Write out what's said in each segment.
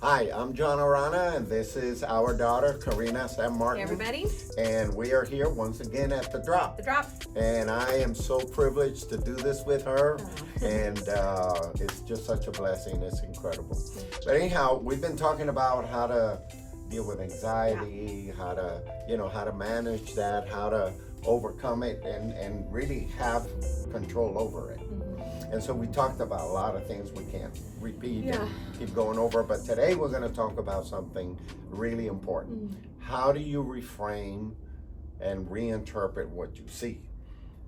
Hi, I'm John Arana, and this is our daughter, Karina San Martin. Hey, everybody. And we are here once again at The Drop. The Drop. And I am so privileged to do this with her. Oh. And it's just such a blessing. It's incredible. But anyhow, we've been talking about how to deal with anxiety, how to manage that, how to overcome it, and really have control over it. And so we talked about a lot of things we can't repeat and keep going over, but today we're going to talk about something really important. How do you reframe and reinterpret what you see?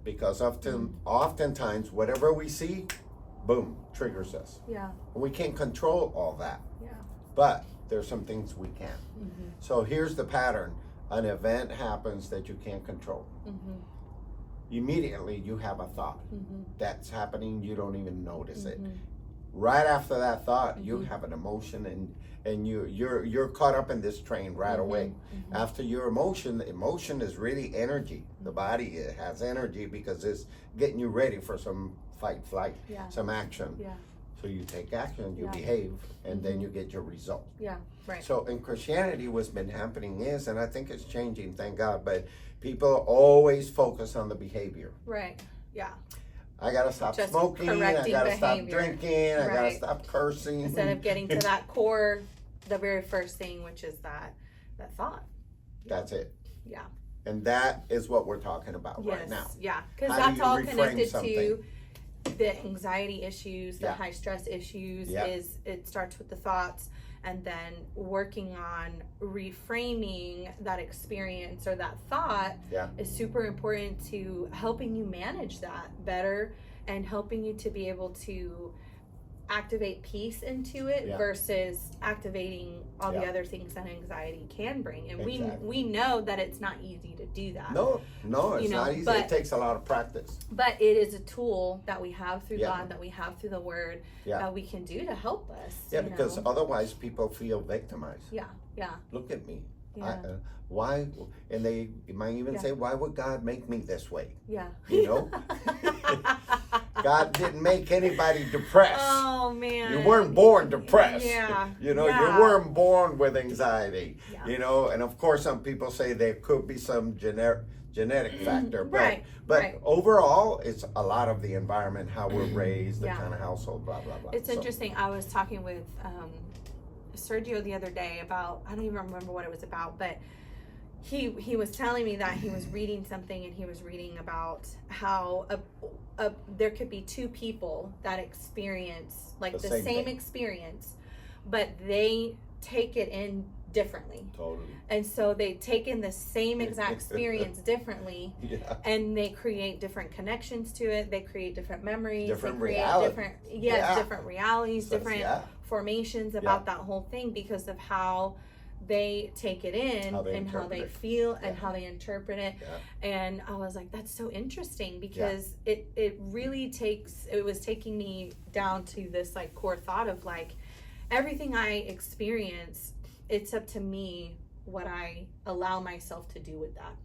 Because oftentimes whatever we see, boom, triggers us. Yeah. And we can't control all that. Yeah. But there's some things we can. So here's the pattern. An event happens that you can't control. Immediately you have a thought that's happening, you don't even notice it. Right after that thought, you have an emotion, and you're caught up in this train right away. After your emotion is really energy. The body has energy because it's getting you ready for some fight, flight, some action. So you take action, you behave, and then you get your result. Right. So in Christianity, what's been happening is, and I think it's changing, thank God, but people always focus on the behavior. Right. Yeah. I gotta stop Just smoking, I correcting gotta stop behavior. drinking, I gotta Right. stop cursing. Instead of getting to that core, the very first thing, which is that thought. That's it. Yeah. And that is what we're talking about Yes. right now. Yeah. Because How do that's you all reframe connected something? to the anxiety issues, the Yeah. high stress issues. Yeah. It starts with the thoughts, and then working on reframing that experience or that thought is super important to helping you manage that better and helping you to be able to activate peace into it versus activating all the other things that anxiety can bring. And we know that it's not easy to do that. No, it's not easy. It takes a lot of practice. But it is a tool that we have through God, that we have through the Word, that we can do to help us. Yeah, because otherwise people feel victimized. Yeah. Look at me. Yeah. Why? And they might even say, why would God make me this way? Yeah. You know? God didn't make anybody depressed. Oh, man. You weren't born depressed. Yeah. You know, Yeah. you weren't born with anxiety. Yeah. You know, and of course some people say there could be some genetic factor. But Right. overall, it's a lot of the environment, how we're raised, the kind of household, blah, blah, blah. It's interesting. I was talking with Sergio the other day about, I don't even remember what it was about, but he was telling me that he was reading something, and he was reading about how there could be two people that experience like the same experience, but they take it in differently. Totally. And so they take in the same exact experience differently, and they create different connections to it. They create different memories. Different they create realities. different realities, different formations about that whole thing because of how they take it in and how they feel and how they interpret it. And I was like, that's so interesting because it really it was taking me down to this like core thought of like everything I experience, it's up to me what I allow myself to do with that.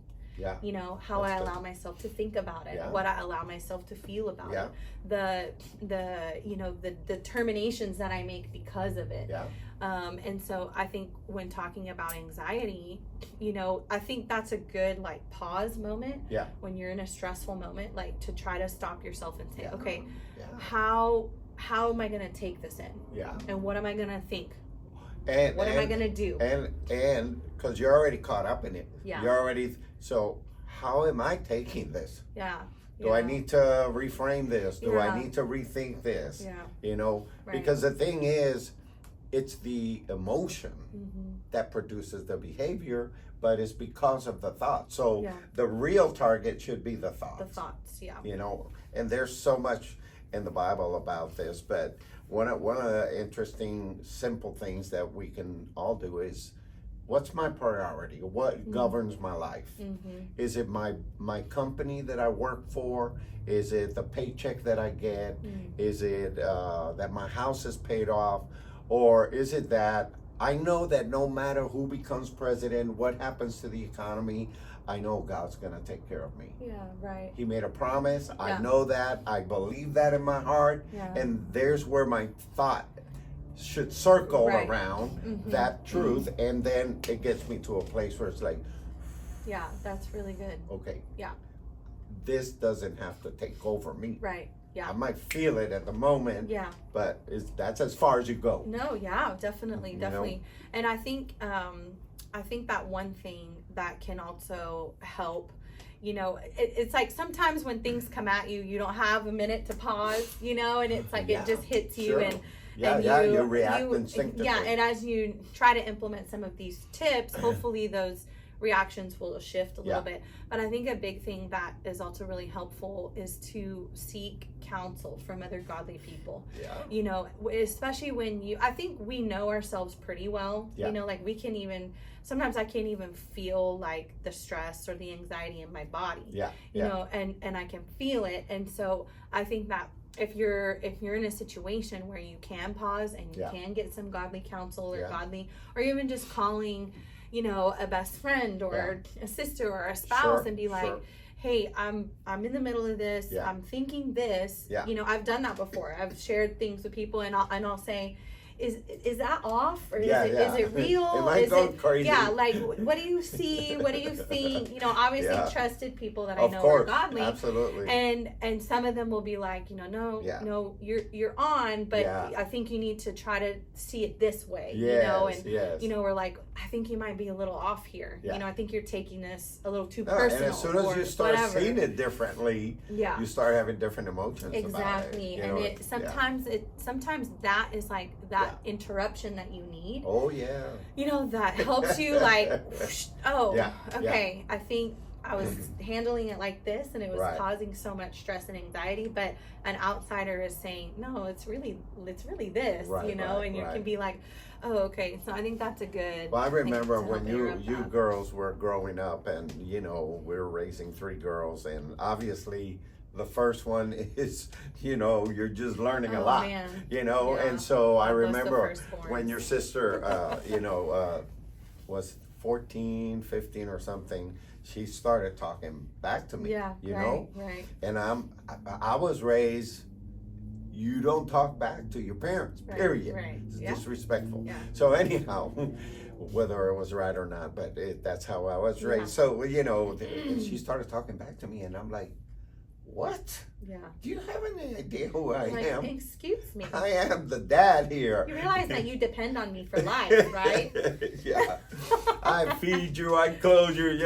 You know, how I allow myself to think about it, what I allow myself to feel about it, the determinations that I make because of it. And so I think when talking about anxiety, you know, I think that's a good like pause moment when you're in a stressful moment, like to try to stop yourself and say, okay, how am I going to take this in? And what am I going to think? And what am I going to do? And because you're already caught up in it. You're already, so how am I taking this? Do I need to reframe this? Do I need to rethink this? You know, because the thing is, it's the emotion that produces the behavior, but it's because of the thought. So the real target should be the thoughts. The thoughts, You know, and there's so much in the Bible about this, but one of the interesting, simple things that we can all do is, what's my priority? What governs my life? Is it my company that I work for? Is it the paycheck that I get? Is it that my house is paid off? Or is it that I know that no matter who becomes president, what happens to the economy, I know God's going to take care of me. Yeah, right. He made a promise. Yeah. I know that. I believe that in my heart. Yeah. And there's where my thought should circle right. around that truth, and then it gets me to a place where it's like, yeah, that's really good. Okay. Yeah. This doesn't have to take over me. Right. Yeah. I might feel it at the moment. Yeah. But that's as far as you go. No, yeah, definitely. And I think that one thing that can also help, it's like sometimes when things come at you, you don't have a minute to pause, and it's like it just hits you, and you react instinctively. Yeah, and as you try to implement some of these tips, hopefully those reactions will shift a little bit. But I think a big thing that is also really helpful is to seek counsel from other godly people. Especially when I think we know ourselves pretty well. Like we can even, sometimes I can't even feel like the stress or the anxiety in my body. And I can feel it. And so I think that if you're in a situation where you can pause and you can get some godly counsel or or even just calling a best friend or a sister or a spouse and be like, hey, I'm in the middle of this. I'm thinking this. I've done that before. I've shared things with people, and I'll say, is that off, or is it real? Am I going crazy? Yeah, like what do you see? What do you think? Obviously trusted people that I know are godly. Absolutely. And some of them will be like, no, you're on, but I think you need to try to see it this way. We're like, I think you might be a little off here. I think you're taking this a little too personal. And as soon as you start seeing it differently, you start having different emotions. Exactly. About it. And sometimes that is like that interruption that you need. Oh yeah. That helps you like, okay, I think I was handling it like this, and it was causing so much stress and anxiety, but an outsider is saying, no, it's really this, and you can be like, oh, okay. So I think that's a good. Well, I remember when you girls were growing up, and we were raising 3 girls, and obviously the first one is, you're just learning a lot, man. And so I remember when your sister, was 14, 15 or something, she started talking back to me, Right. And I was raised, you don't talk back to your parents, period. It's disrespectful. So anyhow, whether it was right or not, but that's how I was raised. So, she started talking back to me, and I'm like, what? Yeah. Do you have any idea who I am? Excuse me. I am the dad here. You realize that you depend on me for life, right? I feed you, I clothe you,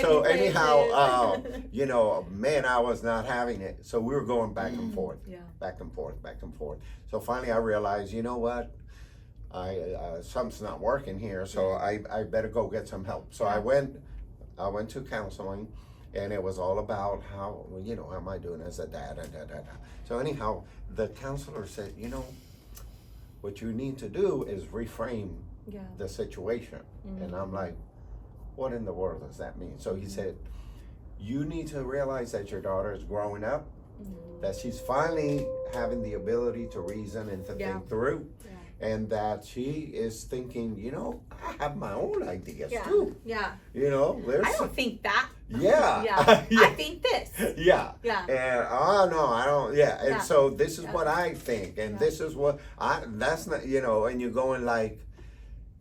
So anyhow, man, I was not having it. So we were going back and forth, back and forth. So finally I realized, you know what? Something's not working here, so I better go get some help. So I went to counseling. And it was all about how am I doing as a dad? So anyhow, the counselor said, what you need to do is reframe the situation. And I'm like, what in the world does that mean? So he said, you need to realize that your daughter is growing up, that she's finally having the ability to reason and to think through. And that she is thinking, I have my own ideas too. Yeah. I don't think that. I think this. Yeah. And no, I don't. Yeah. And so this is what I think, and this is what that's not. And you're going like,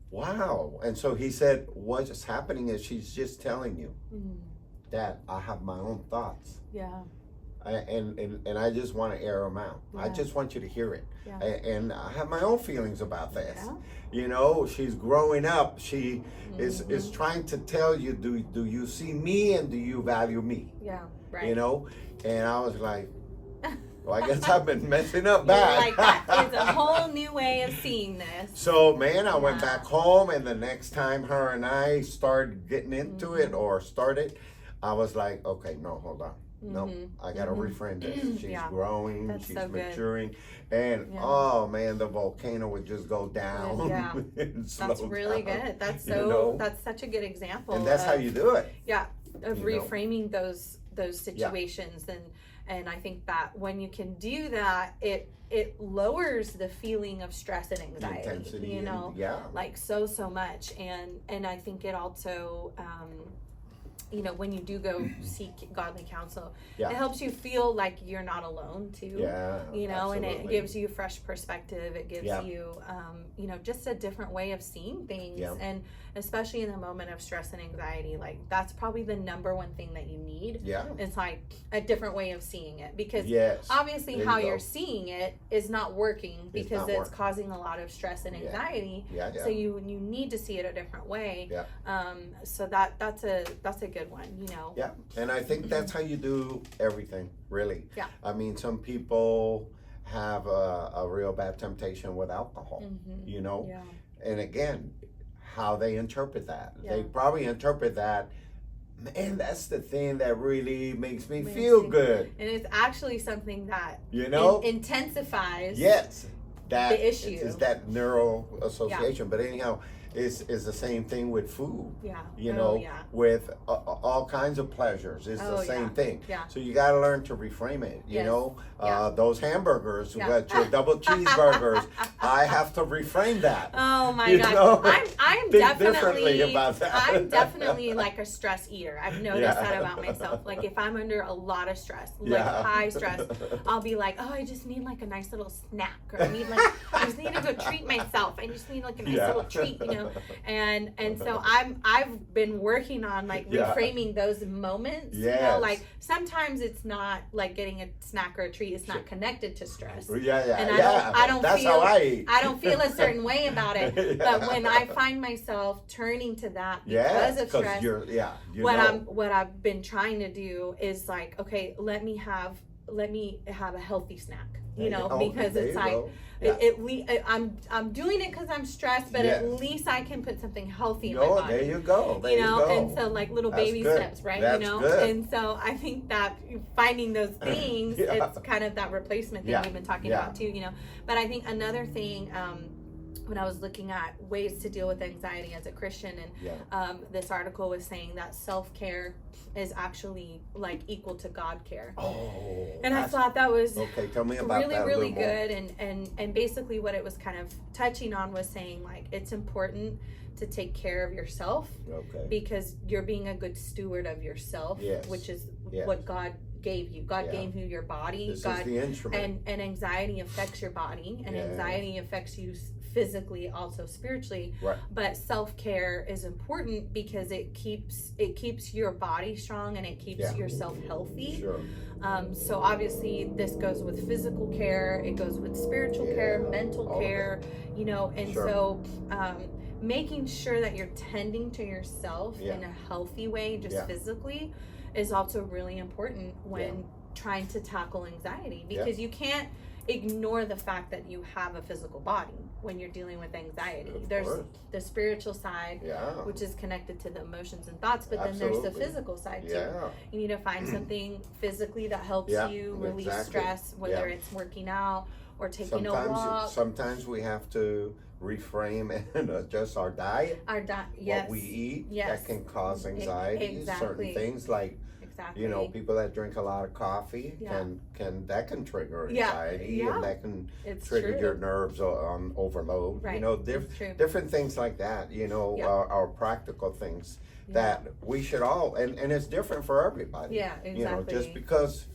wow. And so he said, what's happening is she's just telling you that I have my own thoughts. Yeah. And I just want to air them out. I just want you to hear it. And I have my own feelings about this. She's growing up. She is trying to tell you, do you see me, and do you value me? Yeah, right. And I was like, well, I guess I've been messing up bad. Like, that is a whole new way of seeing this. So, man, I went back home, and the next time her and I started getting into it or started, I was like, okay, no, hold on. No, I gotta reframe this. She's growing, she's maturing, and oh man, the volcano would just go down. And slow that's really down, good. That's that's such a good example. And that's how you do it. Yeah, of reframing those situations, and I think that when you can do that, it lowers the feeling of stress and anxiety. Intensity, like so much, and I think it also you know, when you do go seek godly counsel, yeah. it helps you feel like you're not alone too. Yeah, you know, absolutely. and it gives you fresh perspective. It gives yeah. you, you know, just a different way of seeing things. Yeah. And especially in the moment of stress and anxiety, like that's probably the number one thing that you need. Yeah. It's like a different way of seeing it, because yes. obviously how you're seeing it is not working, because it's working. Causing a lot of stress and anxiety. Yeah. Yeah. So you need to see it a different way. Yeah. So that's a good one, you know. Yeah. And I think that's how you do everything, really. Yeah. I mean, some people have a real bad temptation with alcohol, you know. Yeah. And again, how they interpret that. Yeah. They probably interpret that, man, that's the thing that really makes me feel good. And it's actually something that, you know, intensifies that the issue. Is that neural association. Yeah. But anyhow, it's the same thing with food. Yeah. You know, with all kinds of pleasures. It's the same thing. Yeah. So you got to learn to reframe it. You know, those hamburgers, with your double cheeseburgers, I have to reframe that. Oh my God. I'm definitely about that. I'm definitely like a stress eater. I've noticed that about myself. Like if I'm under a lot of stress, like high stress, I'll be like, oh, I just need like a nice little snack, or I just need to go treat myself. I just need like a nice little treat, you know. And so I've been working on like reframing those moments. You know, like sometimes it's not like getting a snack or a treat. It's not connected to stress. And I don't That's feel how I eat. I don't feel a certain way about it. But when I find myself turning to that because of stress, what I've been trying to do is like, okay, let me have a healthy snack. You know, because it's like I'm doing it because I'm stressed, but at least I can put something healthy in my body. There you go. You know, and so like little baby steps, right? That's you know, good. And so I think that finding those things, it's kind of that replacement thing we've been talking about too. You know, but I think another thing. When I was looking at ways to deal with anxiety as a Christian, and this article was saying that self-care is actually like equal to God care. Oh, and I thought that was tell me about really, that really good. And basically what it was kind of touching on was saying like it's important to take care of yourself, because you're being a good steward of yourself, which is what God gave you. God gave you your body. This is the instrument. And anxiety affects your body, and anxiety affects you physically, also spiritually. But self-care is important because it keeps your body strong, and it keeps yourself healthy. So obviously this goes with physical care, it goes with spiritual care, mental care, you know, and so making sure that you're tending to yourself in a healthy way, just physically, is also really important when trying to tackle anxiety, because you can't ignore the fact that you have a physical body when you're dealing with anxiety. There's the spiritual side, which is connected to the emotions and thoughts, but then there's the physical side too. You need to find something physically that helps you release stress, whether it's working out or taking a walk. Sometimes we have to reframe and adjust our diet. What we eat that can cause anxiety. Certain things like you know, people that drink a lot of coffee can trigger anxiety, and that can trigger your nerves on overload. You know, different things like that. You know, are practical things that we should all, and it's different for everybody. You know, just because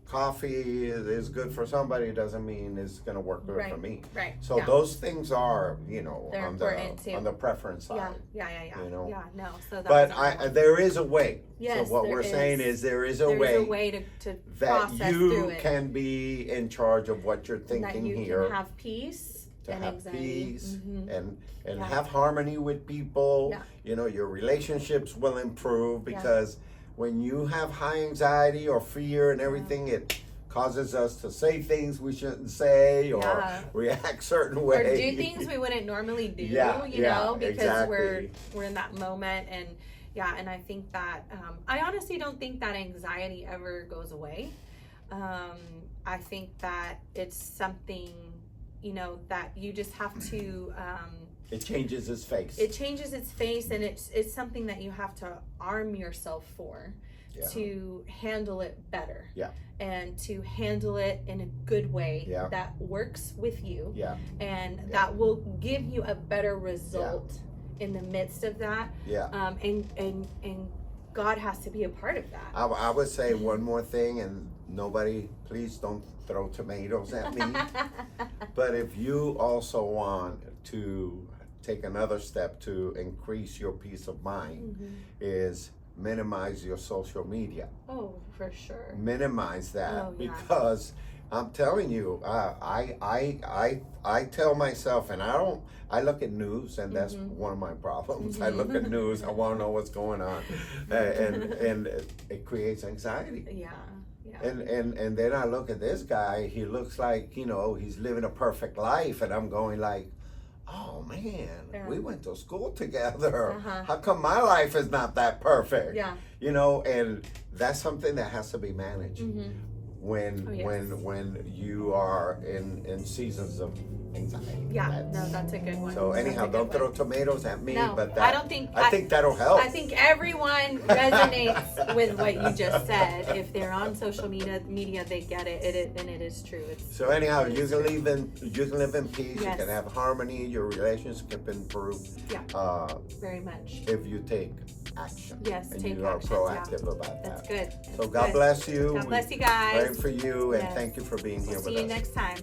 coffee is good for somebody doesn't mean it's going to work good for me. So those things are, you know, on the preference side. You know? So but there is a way. Yes, so what we're saying is there is a way to that you can be in charge of what you're thinking here. here. Can have peace. To have peace and have harmony with people. You know, your relationships will improve because when you have high anxiety or fear and everything, it causes us to say things we shouldn't say or react certain ways. Or do things we wouldn't normally do, you know, because we're in that moment. And and I think that, I honestly don't think that anxiety ever goes away. I think that it's something, you know, that you just have to... it changes its face. It changes its face, and it's something that you have to arm yourself for to handle it better. And to handle it in a good way that works with you. And that will give you a better result in the midst of that. And God has to be a part of that. I would say one more thing, and nobody, please don't throw tomatoes at me. But if you also want to take another step to increase your peace of mind, is minimize your social media. Oh, for sure. Minimize that, yeah. because I'm telling you, I tell myself, and I look at news, and that's one of my problems. I look at news, I want to know what's going on, and it creates anxiety. Yeah. And then I look at this guy, he looks like, he's living a perfect life, and I'm going like, oh man, we went to school together. How come my life is not that perfect? Yeah. And that's something that has to be managed when you are in seasons of anxiety. Yeah, that's a good one. So anyhow, don't throw tomatoes at me, but I think that'll help. I think everyone resonates with what you just said. If they're on social media, they get it. And it is true. So anyhow, you can live in peace. Yes. You can have harmony. Your relationship can improve. Yeah. Very much. If you take action. Yes, and take you are action. proactive about that. That's good. So God bless you. God bless you guys. Praying for you, and thank you for being here with us. See you next time.